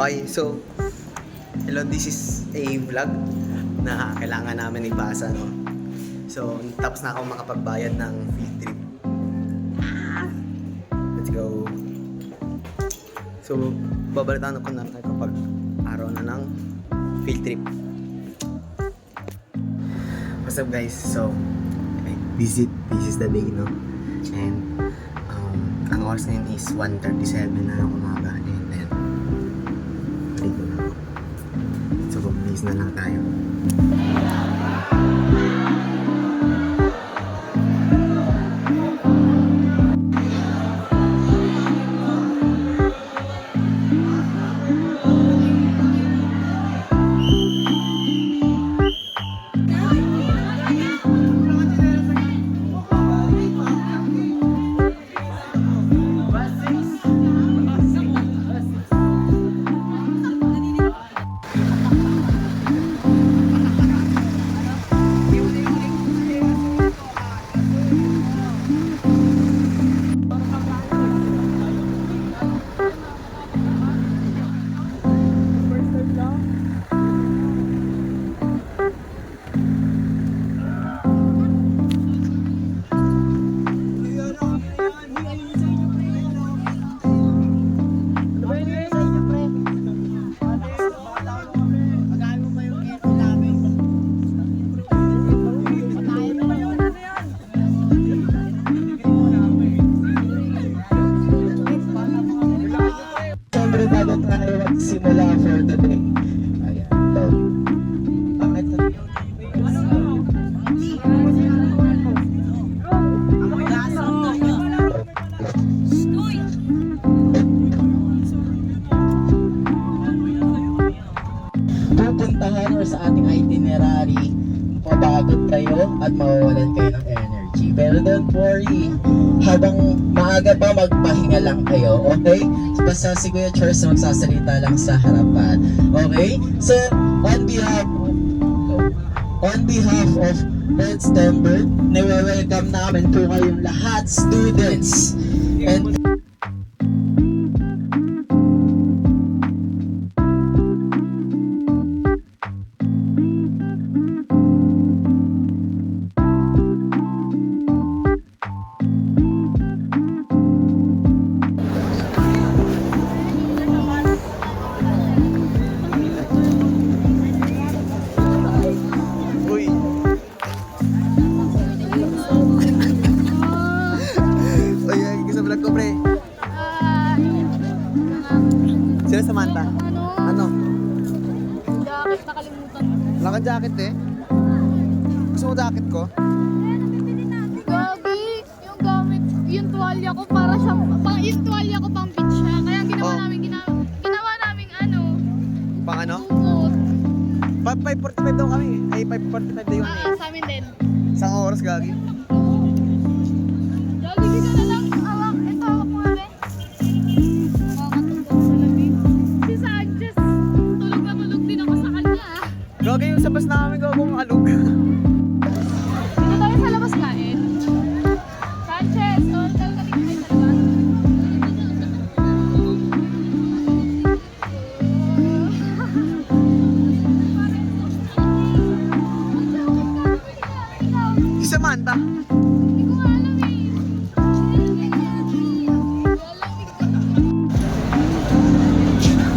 Okay, so, hello, this is a vlog na kailangan namin ipasa, no? So, tapos na ako makapagbayad ng field trip. Let's go. So, babalitaan ko na kapag araw na ng field trip. What's up, guys? So, this is the day, no? And, ang oras ngayon is 1:37 na ng umaga. And then, dito na ako. So, please na lang tayo. Bago tayo magsimula for today. Ayan. Bakit ito? Pupuntahan or sa ating itinerary, mapagod kayo at mawawalan kayo ng energy. Pero don't worry, habang maaga pa magpahinga lang kayo, okay? Basta si Kuya Charles magsasalita lang sa harapan, okay? So, on behalf of Redstembert, welcome namin po kayong lahat, students. And Sila Samantha. Ano? Jacket, nakalimutan. Naka-jacket eh. Gusto mo jacket ko? Gabi, yung gamit, yung tuwalya ko para siyang, yung tuwalya ko pang beach siya. Kaya ang ginawa Oh. namin, ginawa namin ano, Pang ano? sumot. 5:45 daw kami. Ay, 5:45 daw yun eh. Sa amin din. Isang oras gagi. Gabi, dito na lang. Awak, ito hawak mo kami. Makakatulog sa lamig. Si Sanchez, tulog na tulog din ako sa kanya. Gagi yung sa bus namin gagawang alug. Dito tayo sa labas kain. Sanchez, hotel ka dito tayo sa labas. Si Samantha. Hindi ko nga alam eh.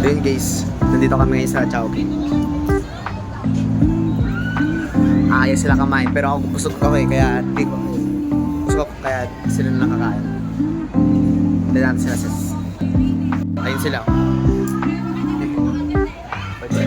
Ayun guys, nandito kami ngayon sa Chowking. Ayos sila kumain pero ako busog ako eh, kaya di ko. Busog ako kaya sila na nakakain. Hindi natin sila sis. Ayun sila. Okay.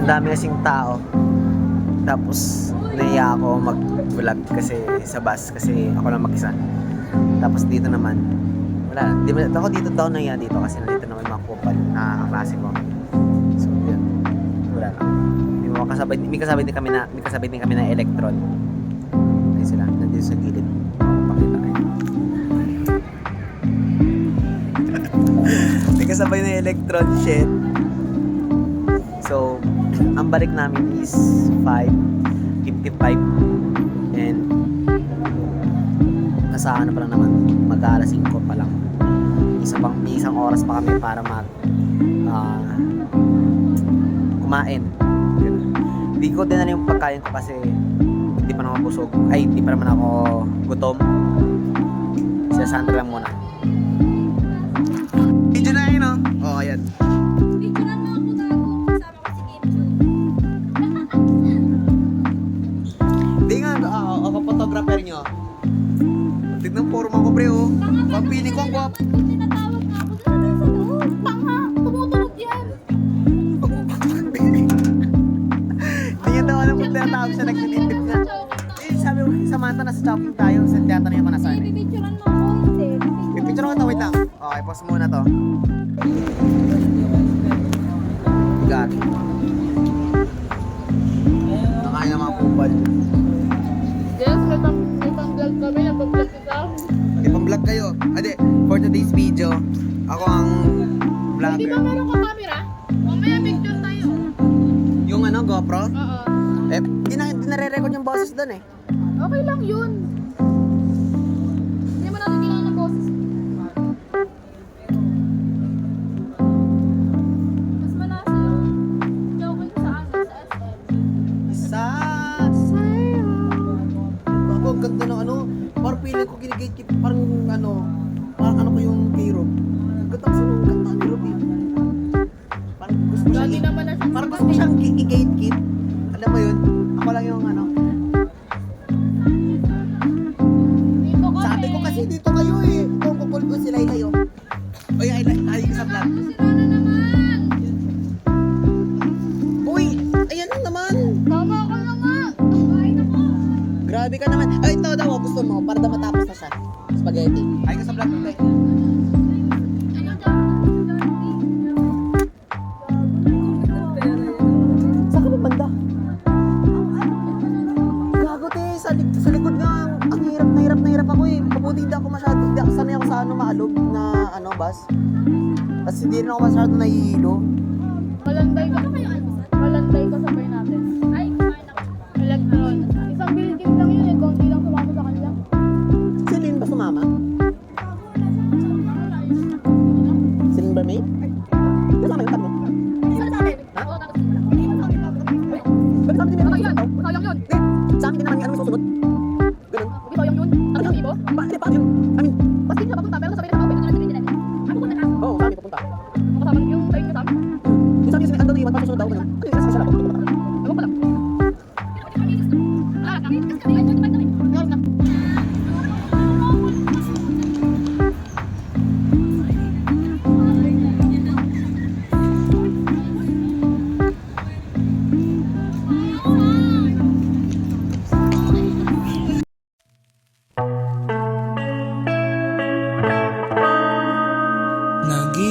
dami kasing tao. Tapos naiya ako mag-vlog kasi sa bus kasi ako lang mag-isa. Tapos dito naman, wala. Ako dito daw na yan dito kasi nandito naman mga kupal na kaklase ko. So, yun. Wala lang. May kasabay din kami na electron. Ayun sila, nandito sa gilid. Pakita kayo. May kasabay na electron shit. So, ang balik namin is 5:55 and nasa ano pa lang naman, mag-aalas 5 pa lang. May isang oras pa kami para kumain. Hindi ko din na yung pagkain ko kasi hindi pa naman busog. Ay, hindi pa naman ako gutom. Sila Sandra lang muna. Video na yun, no? Oo, ayan. Picturean mo ako gago. Kasama ko si Kim Chu. Hindi nga, ako photographer nyo. Tignan forma ko, pre, oh. Pagpili ko ang guwapo. Kung tinatawag nga ako, doon na tayo sa loob. Tanga, tumutunog yan. Tingnan daw alam kung tinatawag siya, nagtitipid na. Eh, sabi ko, Samantha, nasa shopping tayo. Sa tinatanong ko nasaan. Hindi, pipicturean mo ako. Hindi. May picture ako, wait lang. Okay, pause muna to. Got it. Nakain ng mga kupal. Yes, may pang-vlog kami. Nag-vlog kita. Ipang-vlog kayo. Ade, for today's video, ako ang Hindi ba vlogger. meron ka camera? Mamaya picture tayo. Yung ano, GoPro? Oo. Eh, di nare-record yung boses doon eh. Okay lang yun. Hindi mo natin kailangan ng boses. Mas malasa yung joking sa amin sa SM. Sa sa'yo. Ako, ang ganda ng ano. Parang feeling ko ginigate parang ano ko yung K-Rob. Ang ganda kasi ng ganda ni Rob eh. Parang gusto ko Dati siyang naman na siya. parang gusto ko siyang i-gate-kit. Alam mo yun? Ako lang yung ano. Dito kami. Sabi ko kasi dito kayo eh. Kung kukul ko sila ilayo. Uy, ay sa vlog. Sira na naman. Uy, ayan na naman. Tama ka na nga. Kain ako. Grabe ka naman. Ay, ito daw, gusto mo. Para daw matapos na siya. Spaghetti. Ay ka sa vlog ko tayo. Ano dyan? Saan ka ba banda? Gago te, sa likod nga, ang hirap ako eh. Mabuti hindi ako masyado, hindi ako sanay ako sa maalog na bus. Tapos hindi rin ako masyado nahihilo. Malanday ka. Malanday ka sabay natin. Ay, kumain ako. Electron. Isang building lang yun eh. Konti lang sumama sa kanila. Si Lynn ba sumama? Si Lynn ba may? Kasama yung tatlo? Isa na sa amin. Ha? Oo, tapos wala. Hindi mo sa amin. Ba't sa amin din naman Sayang yung yun. Sayang yun. Sa amin din naman yung may susunod. Ganun. Hindi sayang yun. Ano yung ibo? Paano yun? I mean, Basta hindi siya papunta. Pero sabay na kami. Pwede na natin. Ano kung naka? oo, sa amin pupunta. Makasama yung tayo niyo sa amin. Yung sabi kasi may andun na iwan, pa susunod daw. Ganun. Ano yung kasi siya ako? Ewan ko lang. Ah, kami. Kami. Ay, kami. Ngayon na.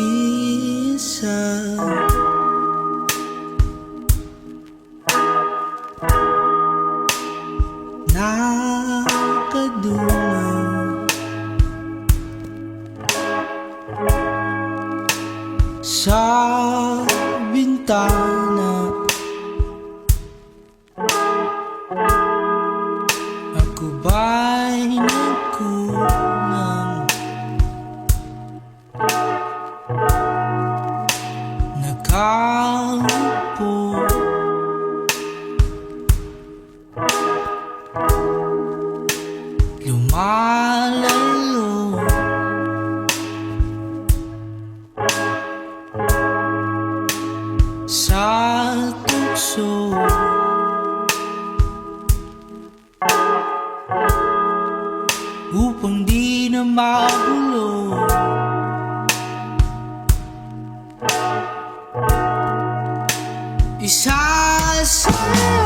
Nag-iisa nakadulog sa bintana. Ako ba'y nagkulang? Nakaupo lumalayo sa tukso upang di na magulo. Isa sa'yo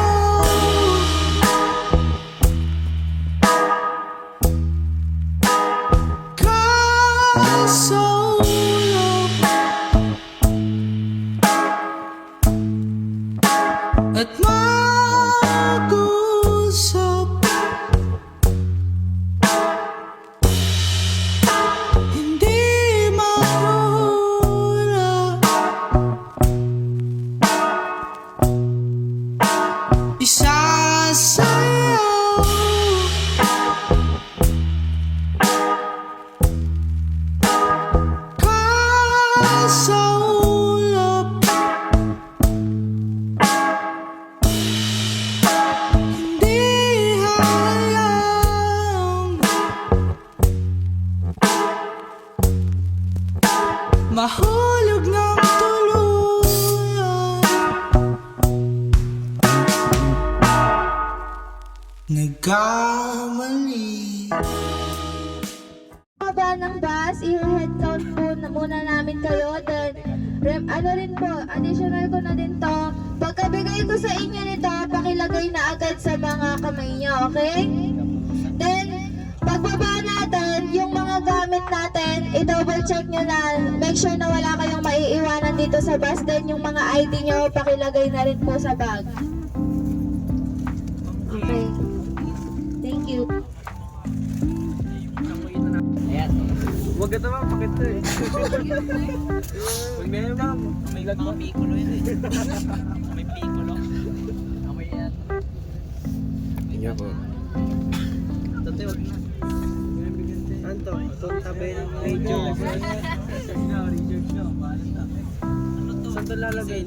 mahulog ng tuluyan. Nagkamali. Baba ng bus, i-head count po na muna namin kayo. Then, ano rin po, additional ko na din to. Pagkabigay ko sa inyo nito, pakilagay na agad sa mga kamay nyo, okay? Then, pagbaba natin, yung mga gamit natin, i-double check nyo na. Make sure na wala kayong maiiwanan dito sa bus. Then, yung mga ID nyo, pakilagay na rin po sa bag. Okay. Thank you. Huwag ka naman, pakit to eh. Huwag na yun, ma'am. May lag mga pikulo yun eh. May pikulo. May yan. Inyo po. Dati, huwag na. Anto, itong tabi ng radio. Recharge na. Bahala na. Saan ito lalagay?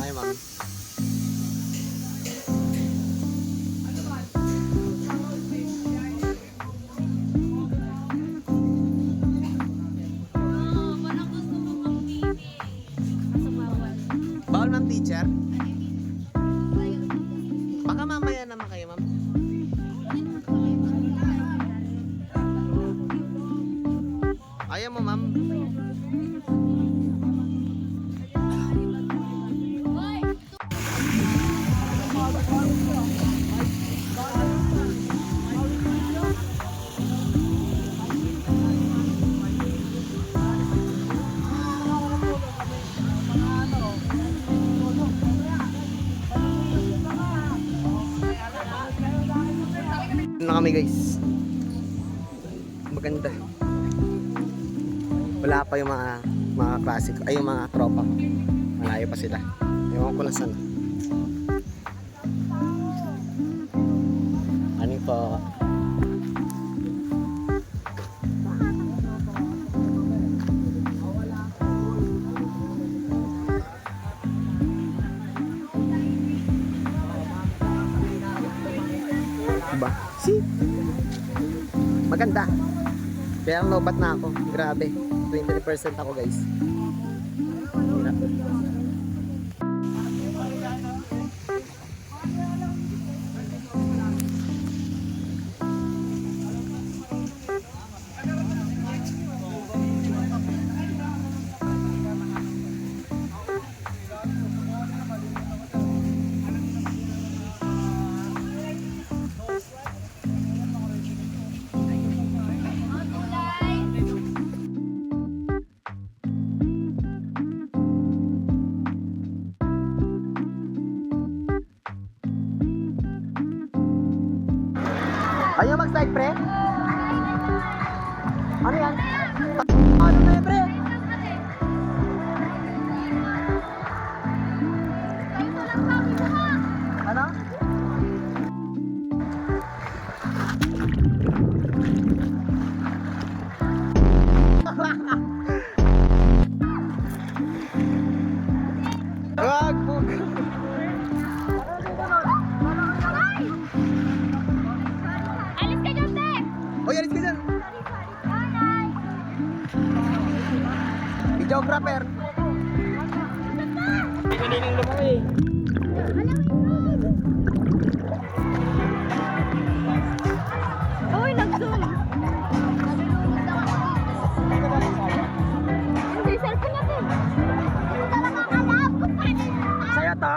Hi, ma'am. Parang gusto ko mag-TV. Kaso bawal. Bawal, ma'am, teacher? Baka mamaya naman kayo, ma'am. Ayaw mo, ma'am. Hoy! Ano na kami, guys? Maganda. Wala pa yung mga klasiko, ay yung mga tropa. Malayo pa sila. Ewan ko na sana. Ano po? Diba? See? Maganda. Kaya ang lobat na ako. Grabe. 20% ako, guys. Ayaw mag-slide, pre? Ano yan? Ano na yan, pre? Ano? Wag po. Alis ka dyan, te! Oy, alis ka dyan. Videographer. Kaninang lumaki. Uy, nag-zoom! Hindi, cellphone natin. Ito talaga ang alam kung paano. Saya ta.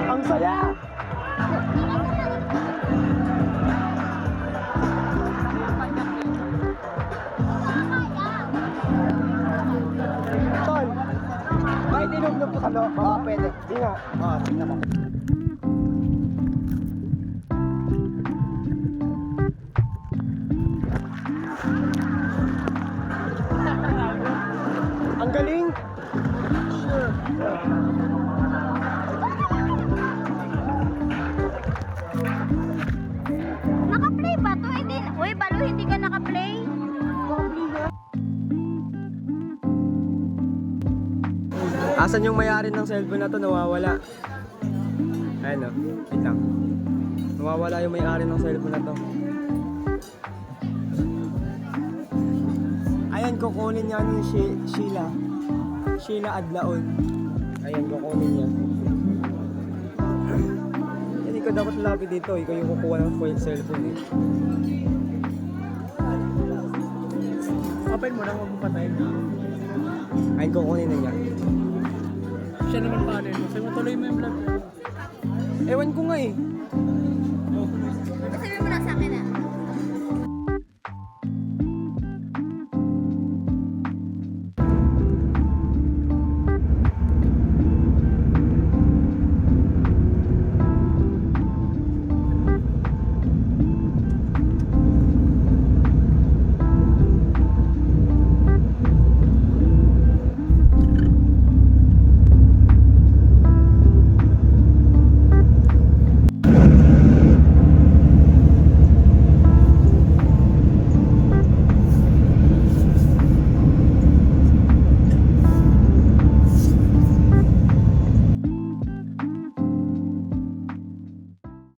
Ang saya! Tol, kahit inugnog ko sa loob, oo, pwede. Di nga. Oo, tingnan mo. Asan yung may-ari ng cellphone na to? Nawawala. Ayan o. Wait lang. Nawawala yung may-ari ng cellphone na to. Ayan, kukunin niya ni Sheila. Sheila Adlaon. Ayan, kukunin niya. Hindi ko dapat lapit dito. Ikaw yung kukuha ng cellphone eh. Open mo na, huwag mo patayin na. Ayun, kukunin na niya. Siya naman paano yun. Sabi mo, tuloy mo yung vlog. Ewan ko nga eh. Sabi mo na sa akin ah.